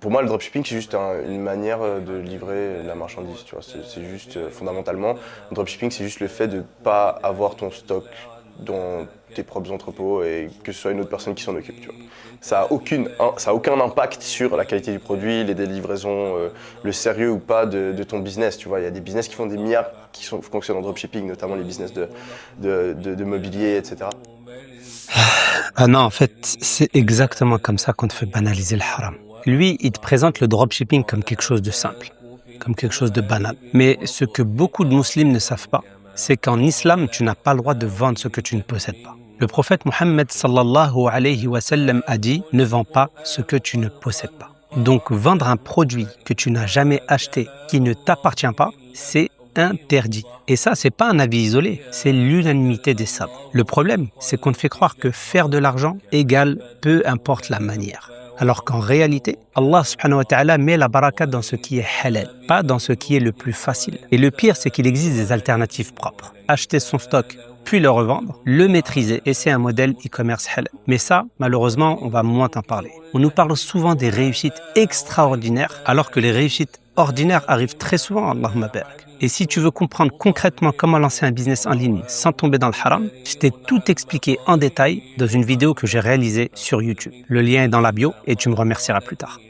Pour moi, le dropshipping, c'est juste une manière de livrer la marchandise, tu vois. C'est juste, fondamentalement, le dropshipping, c'est juste le fait de ne pas avoir ton stock dans tes propres entrepôts et que ce soit une autre personne qui s'en occupe, tu vois. Ça a aucun impact sur la qualité du produit, les livraisons, le sérieux ou pas de ton business, tu vois. Il y a des business qui font des milliards fonctionnent en dropshipping, notamment les business de mobilier, etc. Ah non, en fait, c'est exactement comme ça qu'on te fait banaliser le haram. Lui, il te présente le dropshipping comme quelque chose de simple, comme quelque chose de banal. Mais ce que beaucoup de musulmans ne savent pas, c'est qu'en islam, tu n'as pas le droit de vendre ce que tu ne possèdes pas. Le prophète Mohammed sallallahu alayhi wa sallam a dit « Ne vends pas ce que tu ne possèdes pas ». Donc, vendre un produit que tu n'as jamais acheté, qui ne t'appartient pas, c'est interdit. Et ça, c'est pas un avis isolé, c'est l'unanimité des savants. Le problème, c'est qu'on te fait croire que faire de l'argent égale peu importe la manière. Alors qu'en réalité, Allah subhanahu wa ta'ala met la baraka dans ce qui est halal, pas dans ce qui est le plus facile. Et le pire, c'est qu'il existe des alternatives propres. Acheter son stock, puis le revendre, le maîtriser, et c'est un modèle e-commerce halal. Mais ça, malheureusement, on va moins t'en parler. On nous parle souvent des réussites extraordinaires, alors que les réussites ordinaires arrivent très souvent, Allahumma barak. Et si tu veux comprendre concrètement comment lancer un business en ligne sans tomber dans le haram, je t'ai tout expliqué en détail dans une vidéo que j'ai réalisée sur YouTube. Le lien est dans la bio et tu me remercieras plus tard.